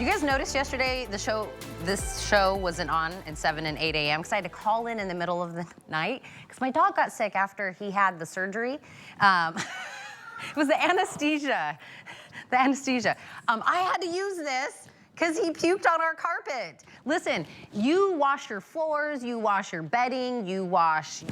you guys notice yesterday this show wasn't on at 7 and 8 a.m. because I had to call in the middle of the night because my dog got sick after he had the surgery. It was the anesthesia. The anesthesia. I had to use this because he puked on our carpet. Listen, you wash your floors, you wash your bedding, you wash,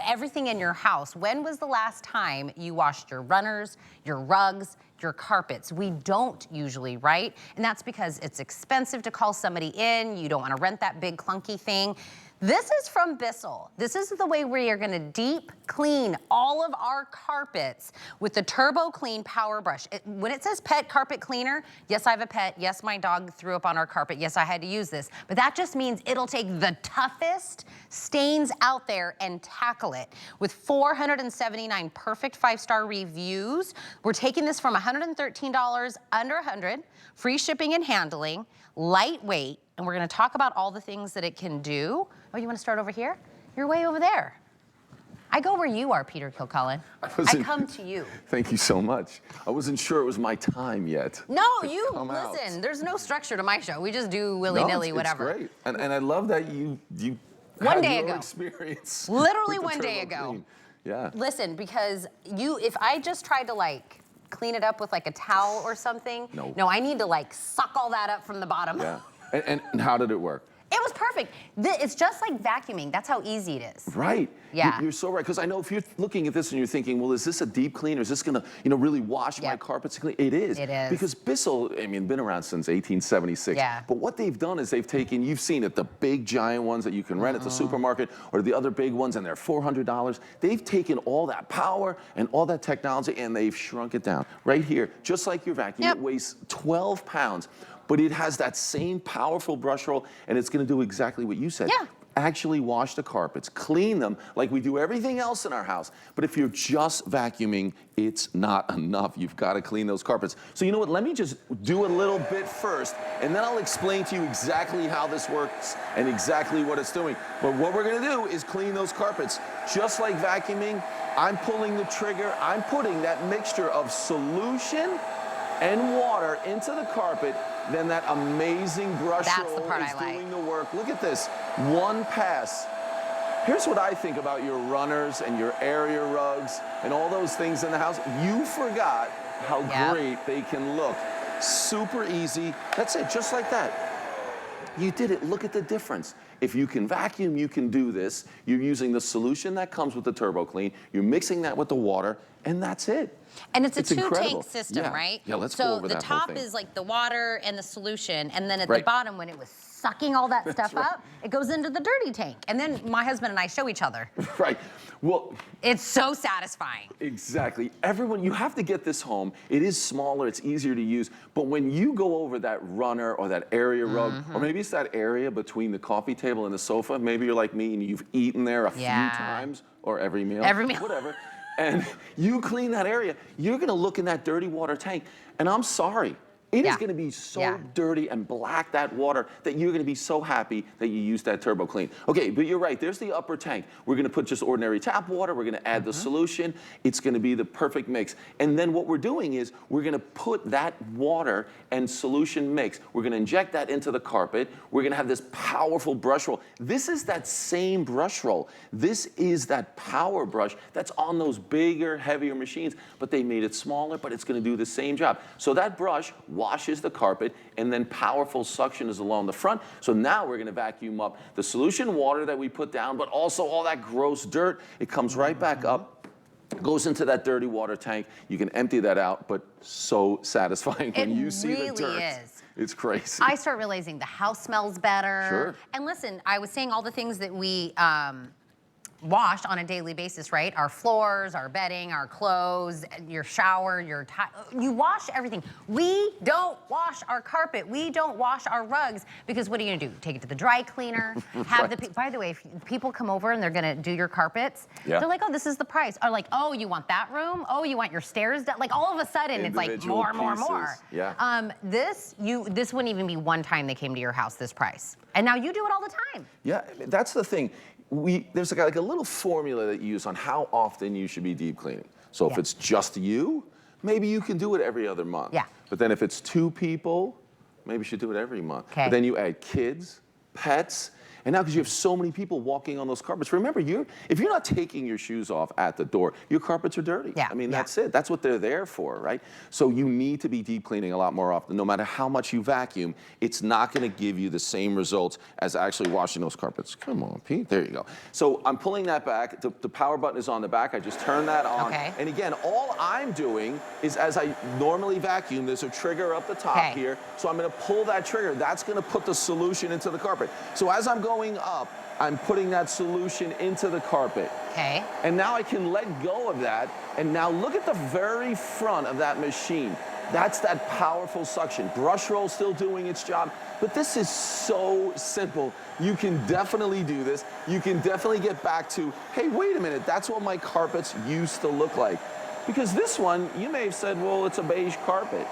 everything in your house. When was the last time you washed your runners, your rugs, your carpets? We don't usually, right? And that's because it's expensive to call somebody in. You don't want to rent that big clunky thing. This is from Bissell. This is the way we are going to deep clean all of our carpets with the TurboClean Powerbrush. When it says pet carpet cleaner, yes, I have a pet. Yes, my dog threw up on our carpet. Yes, I had to use this. But that just means it'll take the toughest stains out there and tackle it. With 479 perfect 5-star reviews, we're taking this from $113 under $100, free shipping and handling, lightweight, and we're going to talk about all the things that it can do. Oh, you want to start over here? You're way over there. I go where you are, Peter Kilcullen. I come to you. Thank you so much. I wasn't sure it was my time yet. No, listen, there's no structure to my show. We just do willy-nilly, whatever. It's great. And I love that you one day ago. Experience. Literally one day ago. Yeah. Listen, because if I just tried to clean it up with a towel or something, no, I need to suck all that up from the bottom. Yeah. And how did it work? It was perfect. It's just like vacuuming. That's how easy it is. Right. Yeah. You're so right. Because I know if you're looking at this and you're thinking, well, is this a deep clean? Or is this going to, really wash my carpets clean? It is. It is. Because Bissell, been around since 1876. Yeah. But what they've done is they've taken, you've seen it, the big giant ones that you can rent at the supermarket, or the other big ones, and they're $400. They've taken all that power and all that technology, and they've shrunk it down. Right here, just like your vacuum, it weighs 12 pounds. But it has that same powerful brush roll, and it's going to do exactly what you said. Yeah. Actually wash the carpets, clean them like we do everything else in our house. But if you're just vacuuming, it's not enough. You've got to clean those carpets. So you know what? Let me just do a little bit first, and then I'll explain to you exactly how this works and exactly what it's doing. But what we're going to do is clean those carpets. Just like vacuuming, I'm pulling the trigger. I'm putting that mixture of solution and water into the carpet. Then that amazing brush roll is doing the work. Look at this, one pass. Here's what I think about your runners and your area rugs and all those things in the house. You forgot how great they can look. Super easy. That's it, just like that. You did it. Look at the difference. If you can vacuum, you can do this. You're using the solution that comes with the TurboClean. You're mixing that with the water, and that's it. And it's a two-tank system, right? Yeah, let's go over that whole thing. So the top is like the water and the solution, and then at the bottom, when it was sucking all that stuff up, it goes into the dirty tank. And then my husband and I show each other. Right. Well, it's so satisfying. Exactly. Everyone, you have to get this home. It is smaller, it's easier to use, but when you go over that runner or that area rug, or maybe it's that area between the coffee table and the sofa, maybe you're like me and you've eaten there a few times, or every meal, whatever, and you clean that area, you're gonna look in that dirty water tank, and I'm sorry, it is going to be so dirty and black, that water, that you're going to be so happy that you used that TurboClean. Okay, but you're right. There's the upper tank. We're going to put just ordinary tap water. We're going to add the solution. It's going to be the perfect mix. And then what we're doing is we're going to put that water and solution mix. We're going to inject that into the carpet. We're going to have this powerful brush roll. This is that same brush roll. This is that power brush that's on those bigger, heavier machines, but they made it smaller, but it's going to do the same job. So that brush washes the carpet, and then powerful suction is along the front. So now we're going to vacuum up the solution water that we put down, but also all that gross dirt. It comes right back up, goes into that dirty water tank. You can empty that out, but so satisfying when you see the dirt. It really is. It's crazy. I start realizing the house smells better. Sure. And listen, I was saying all the things that we wash on a daily basis, right? Our floors, our bedding, our clothes, your shower, you wash everything. We don't wash our carpet. We don't wash our rugs because what are you gonna do? Take it to the dry cleaner, have by the way, if people come over and they're gonna do your carpets, they're like, oh, this is the price. Or like, oh, you want that room? Oh, you want your stairs done? Like all of a sudden it's like more. Yeah. This wouldn't even be one time they came to your house, this price. And now you do it all the time. Yeah, that's the thing. There's like a little formula that you use on how often you should be deep cleaning. So if it's just you, maybe you can do it every other month. Yeah. But then if it's 2 people, maybe you should do it every month. Okay. But then you add kids, pets, and now because you have so many people walking on those carpets, remember, if you're not taking your shoes off at the door, your carpets are dirty. Yeah, I mean, yeah. that's it. That's what they're there for, right? So you need to be deep cleaning a lot more often. No matter how much you vacuum, it's not going to give you the same results as actually washing those carpets. Come on, Pete. There you go. So I'm pulling that back. The power button is on the back. I just turn that on. Okay. And again, all I'm doing is, as I normally vacuum, there's a trigger up the top here. So I'm going to pull that trigger. That's going to put the solution into the carpet. So as I'm going up, I'm putting that solution into the carpet. Okay. And now I can let go of that. And now look at the very front of that machine. That's that powerful suction. Brush roll still doing its job. But this is so simple. You can definitely do this. You can definitely get back to, hey, wait a minute, that's what my carpets used to look like. Because this one, you may have said, well, it's a beige carpet.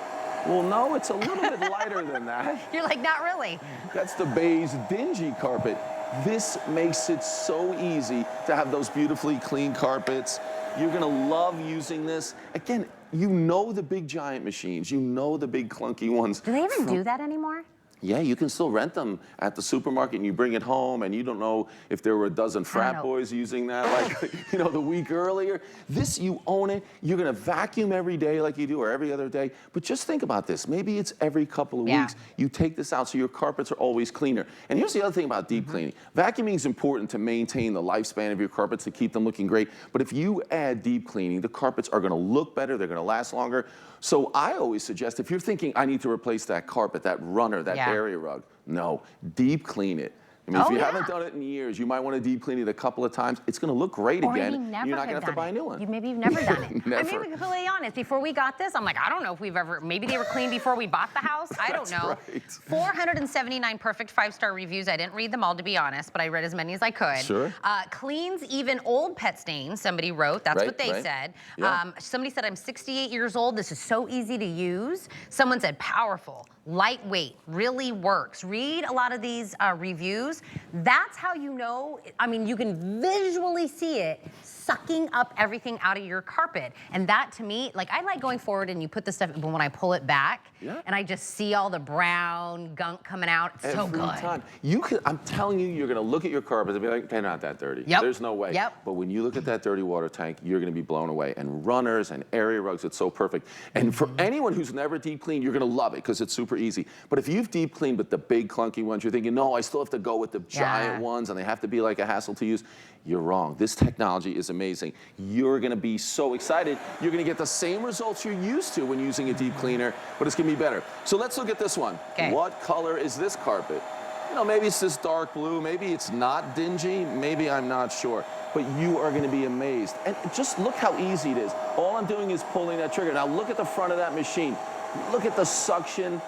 Well, no, it's a little bit lighter than that. You're like, not really. That's the beige dingy carpet. This makes it so easy to have those beautifully clean carpets. You're gonna love using this. Again, you know the big giant machines. You know the big clunky ones. Do they even do that anymore? Yeah, you can still rent them at the supermarket and you bring it home and you don't know if there were a dozen frat boys using that like, you know, the week earlier. This, you own it. You're gonna vacuum every day like you do or every other day. But just think about this. Maybe it's every couple of weeks you take this out so your carpets are always cleaner. And here's the other thing about deep cleaning. Vacuuming is important to maintain the lifespan of your carpets, to keep them looking great. But if you add deep cleaning, the carpets are gonna look better, they're gonna last longer. So I always suggest, if you're thinking, I need to replace that carpet, that runner, that area rug, no, deep clean it. I mean, if you haven't done it in years, you might want to deep clean it a couple of times. It's going to look great again. You're not going to have to buy a new one. Maybe you've never done it. Never. I mean, to be completely honest, before we got this, I'm like, I don't know if we've ever, maybe they were clean before we bought the house. I don't know. Right. 479 perfect 5-star reviews. I didn't read them all, to be honest, but I read as many as I could. Sure. Cleans even old pet stains, somebody wrote. That's what they said. Yeah. Somebody said, I'm 68 years old. This is so easy to use. Someone said, powerful, lightweight, really works. Read a lot of these reviews. That's how you know, I mean, you can visually see it sucking up everything out of your carpet. And that, to me, like, I like going forward and you put the stuff, but when I pull it back and I just see all the brown gunk coming out, it's so good. Every time. You can, I'm telling you, you're gonna look at your carpets and be like, they're not that dirty. There's no way. But when you look at that dirty water tank, you're gonna be blown away. And runners and area rugs, it's so perfect. And for anyone who's never deep cleaned, you're gonna love it because it's super easy. But if you've deep cleaned with the big clunky ones, you're thinking, no, I still have to go with the giant ones and they have to be like a hassle to use. You're wrong. This technology is amazing. You're gonna be so excited. You're gonna get the same results you're used to when using a deep cleaner, but it's gonna be better. So let's look at this one. What color is this carpet? You know, maybe it's this dark blue, maybe it's not dingy, maybe I'm not sure. But you are gonna be amazed. And just look how easy it is. All I'm doing is pulling that trigger. Now look at the front of that machine. Look at the suction,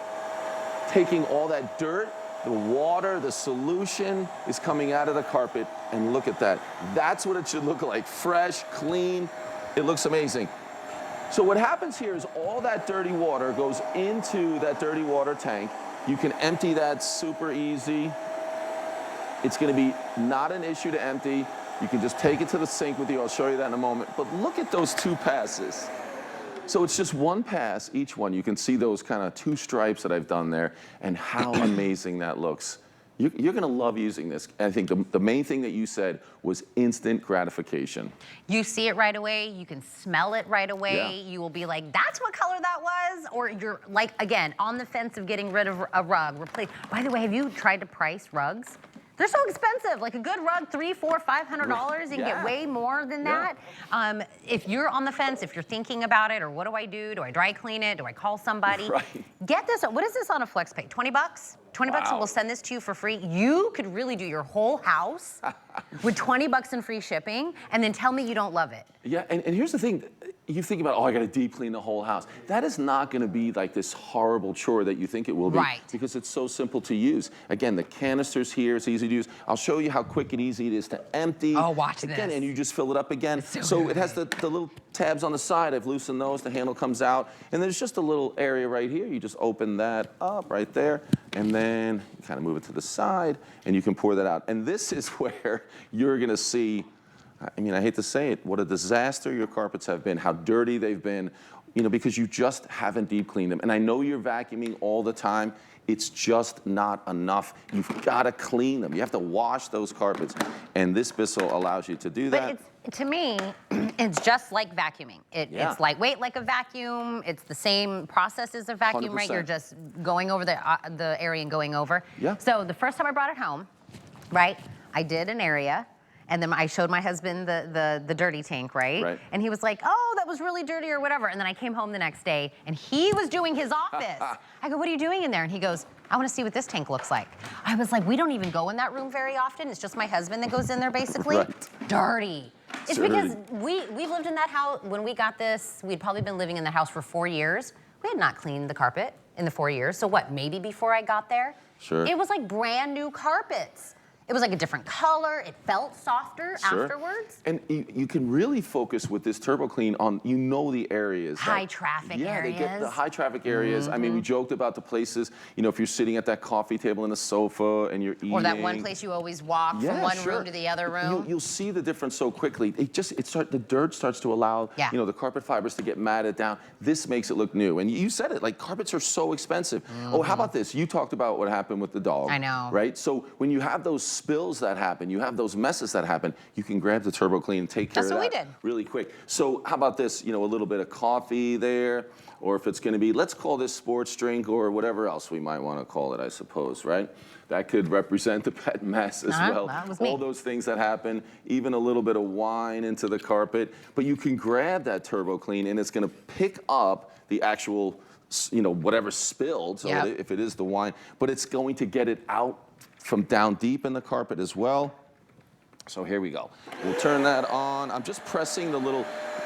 taking all that dirt, the water, the solution is coming out of the carpet, and look at that. That's what it should look like, fresh, clean. It looks amazing. So what happens here is all that dirty water goes into that dirty water tank. You can empty that super easy. It's gonna be not an issue to empty. You can just take it to the sink with you. I'll show you that in a moment. But look at those two passes. So it's just one pass, each one. You can see those kind of two stripes that I've done there and how amazing that looks. You're gonna love using this. I think the main thing that you said was instant gratification. You see it right away, you can smell it right away. You will be like, that's what color that was? Or you're like, again, on the fence of getting rid of a rug, replace. By the way, have you tried to price rugs? They're so expensive. Like a good rug, $300, $400, $500. You can get way more than that. If you're on the fence, if you're thinking about it, or what do I do? Do I dry clean it? Do I call somebody? Get this. What is this on a flex pay? 20 bucks? 20 bucks and we'll send this to you for free. You could really do your whole house with 20 bucks in free shipping and then tell me you don't love it. Yeah, and here's the thing. You think about, oh, I gotta deep clean the whole house. That is not gonna be like this horrible chore that you think it will be. Because it's so simple to use. Again, the canister's here, it's easy to use. I'll show you how quick and easy it is to empty. Oh, watch again, this. And you just fill it up again. So it has the little tabs on the side. I've loosened those, the handle comes out. And there's just a little area right here. You just open that up right there. And then you kind of move it to the side and you can pour that out. And this is where you're gonna see, I mean, I hate to say it, what a disaster your carpets have been, how dirty they've been, you know, because you just haven't deep cleaned them. And I know you're vacuuming all the time. it's just not enough. You've got to clean them. You have to wash those carpets, and this Bissell allows you to do that. But to me, it's just like vacuuming. It's lightweight like a vacuum. It's the same process as a vacuum, 100%. right? You're just going over the area and going over. Yeah. So the first time I brought it home, right, I did an area. And then I showed my husband the dirty tank, right? And he was like, oh, that was really dirty or whatever. And then I came home the next day and he was doing his office. I go, what are you doing in there? And he goes, I want to see what this tank looks like. I was like, we don't even go in that room very often. It's just my husband that goes in there basically. Dirty. It's because we've lived in that house. When we got this, we'd probably been living in the house for 4 years. We had not cleaned the carpet in the 4 years. So what, maybe before I got there? Sure. It was like brand new carpets. It was like a different color. It felt softer afterwards. And you can really focus with this TurboClean on, the areas. High traffic areas. Yeah, they get the high traffic areas. I mean, we joked about the places, if you're sitting at that coffee table in a sofa and you're eating. Or that one place you always walk from one room to the other room. You'll see the difference so quickly. The dirt starts to allow, the carpet fibers to get matted down. This makes it look new. And you said it, like carpets are so expensive. Oh, how about this? You talked about what happened with the dog. I know. Right? So when you have those spills that happen, you have those messes that happen, you can grab the TurboClean and take care of that. That's what we did. Really quick. So how about this, a little bit of coffee there, or if it's gonna be, let's call this sports drink or whatever else we might wanna call it, I suppose, right? That could represent the pet mess as well. That was me. All those things that happen, even a little bit of wine into the carpet, but you can grab that TurboClean and it's gonna pick up the actual, whatever spilled, so if it is the wine, but it's going to get it out from down deep in the carpet as well. So here we go. We'll turn that on. I'm just pressing the little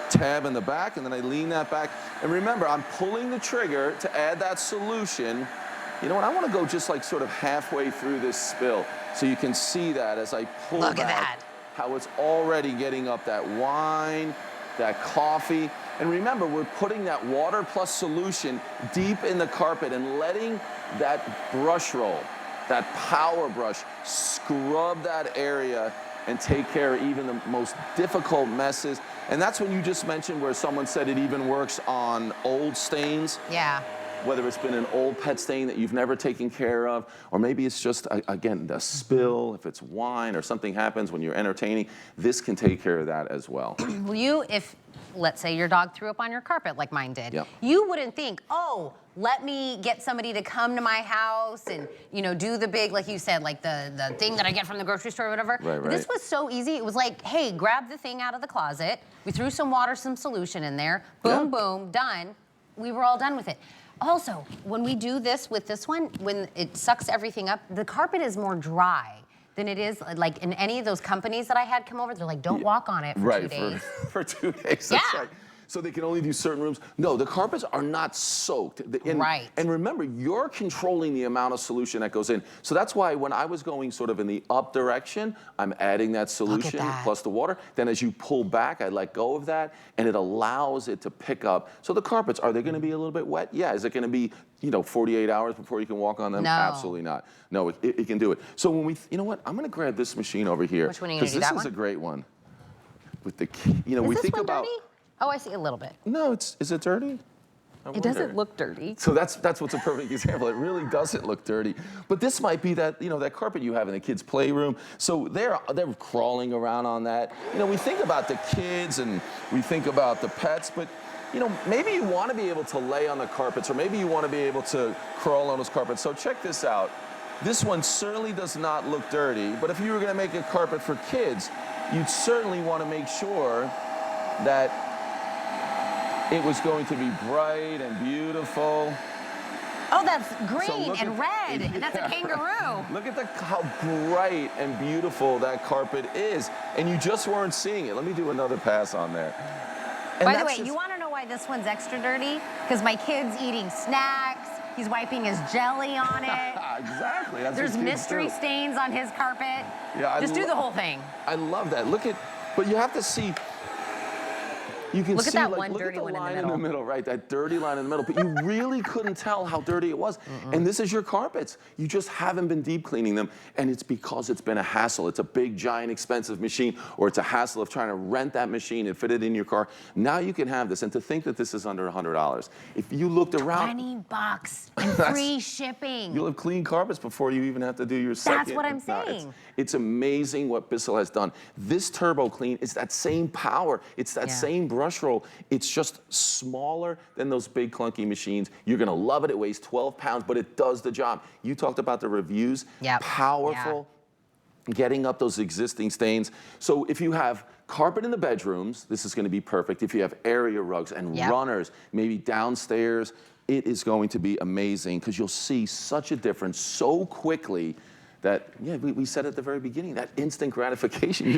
tab in the back, and then I lean that back. And remember, I'm pulling the trigger to add that solution. You know what, I want to go just like sort of halfway through this spill, so you can see that as I pull back. Look at that. How it's already getting up that wine, that coffee. And remember, we're putting that water plus solution deep in the carpet and letting that brush roll, that power brush, scrub that area and take care of even the most difficult messes. And that's when you just mentioned where someone said it even works on old stains. Yeah. Whether it's been an old pet stain that you've never taken care of, or maybe it's just, again, the spill, if it's wine or something happens when you're entertaining, this can take care of that as well. Well, if, let's say your dog threw up on your carpet like mine did, you wouldn't think, oh, let me get somebody to come to my house and, do the big, like you said, like the thing that I get from the grocery store or whatever. Right. This was so easy. It was like, hey, grab the thing out of the closet. We threw some water, some solution in there. Boom, boom, done. We were all done with it. Also, when we do this with this one, when it sucks everything up, the carpet is more dry than it is like in any of those companies that I had come over. They're like, don't walk on it for 2 days. For 2 days, that's right. So they can only do certain rooms. No, the carpets are not soaked. And remember, you're controlling the amount of solution that goes in. So that's why when I was going sort of in the up direction, I'm adding that solution plus the water. Then as you pull back, I let go of that, and it allows it to pick up. So the carpets, are they going to be a little bit wet? Yeah. Is it going to be 48 hours before you can walk on them? No. Absolutely not. No, it can do it. So when we, you know what? I'm going to grab this machine over here. Which one are you going to do, that one? Because this is a great one. With the, is we this think one about. dirty? Oh, I see a little bit. No, is it dirty? It doesn't look dirty. So that's what's a perfect example. It really doesn't look dirty. But this might be that, that carpet you have in the kids' playroom. So they're crawling around on that. We think about the kids and we think about the pets, but maybe you want to be able to lay on the carpets, or maybe you want to be able to crawl on those carpets. So check this out. This one certainly does not look dirty, but if you were going to make a carpet for kids, you'd certainly want to make sure that it was going to be bright and beautiful. Oh, that's green and red, and that's a kangaroo. Look at how bright and beautiful that carpet is, and you just weren't seeing it. Let me do another pass on there. And by the way, you want to know why this one's extra dirty? Because my kid's eating snacks. He's wiping his jelly on it. Exactly. That's There's mystery stains on his carpet. Yeah, just do the whole thing. I love that. But you have to see. You can Look at see, that like, one look dirty at the one in the line middle. in the middle, right? That dirty line in the middle. But you really couldn't tell how dirty it was. And this is your carpets. You just haven't been deep cleaning them, and it's because it's been a hassle. It's a big, giant, expensive machine, or it's a hassle of trying to rent that machine and fit it in your car. Now you can have this, and to think that this is under $100. If you looked around, $20 and free shipping. you'll have clean carpets before you even have to do your second. That's what I'm No, saying. it's amazing what Bissell has done. This TurboClean is that same power. It's that same brush roll. It's just smaller than those big clunky machines. You're gonna love it. It weighs 12 pounds, but it does the job. You talked about the reviews. Yep. Powerful. Getting up those existing stains. So if you have carpet in the bedrooms, this is going to be perfect. If you have area rugs and runners, maybe downstairs, it is going to be amazing because you'll see such a difference so quickly that, we said at the very beginning, that instant gratification.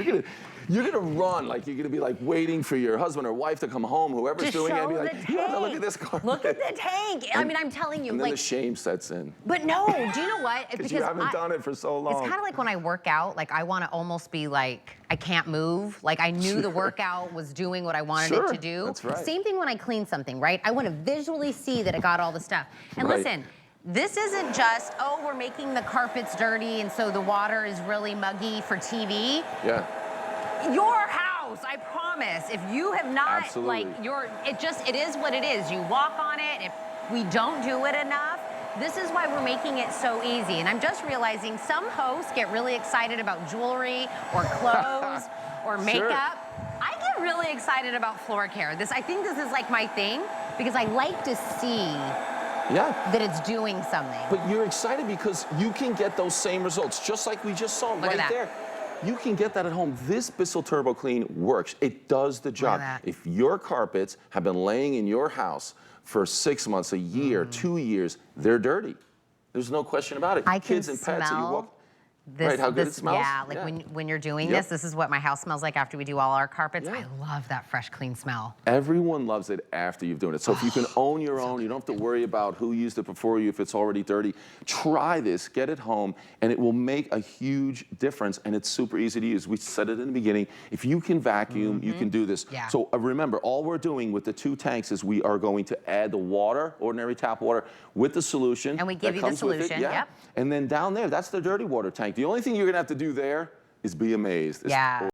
You're gonna run, like you're gonna be like waiting for your husband or wife to come home, whoever's doing it, and be like, look at this carpet. Look at the tank. I mean, I'm telling you, and then like, the shame sets in. But no, do you know what? Because you haven't done it for so long. It's kind of like when I work out, like I want to almost be like, I can't move. Like I knew the workout was doing what I wanted it to do. That's right. Same thing when I clean something, right? I want to visually see that it got all the stuff. And listen, this isn't just, oh, we're making the carpets dirty and so the water is really muggy for TV. Yeah. Your house, I promise. If you have not, like, it is what it is. You walk on it. If we don't do it enough, this is why we're making it so easy. And I'm just realizing some hosts get really excited about jewelry or clothes or makeup. I get really excited about floor care. I think this is like my thing because I like to see that it's doing something. But you're excited because you can get those same results, just like we just saw right there. You can get that at home. This Bissell TurboClean works. It does the job. If your carpets have been laying in your house for 6 months, a year, 2 years, they're dirty. There's no question about it. I can Kids and pets, smell you walk. Right, how good it smells? Yeah, like when you're doing this is what my house smells like after we do all our carpets. Yeah. I love that fresh, clean smell. Everyone loves it after you've done it. So if you can own your own, you don't have to worry about who used it before you if it's already dirty. Try this, get it home, and it will make a huge difference, and it's super easy to use. We said it in the beginning. If you can vacuum, you can do this. Yeah. So remember, all we're doing with the 2 tanks is we are going to add the water, ordinary tap water, with the solution. And we give you the solution, And then down there, that's the dirty water tank. The only thing you're gonna have to do there is be amazed.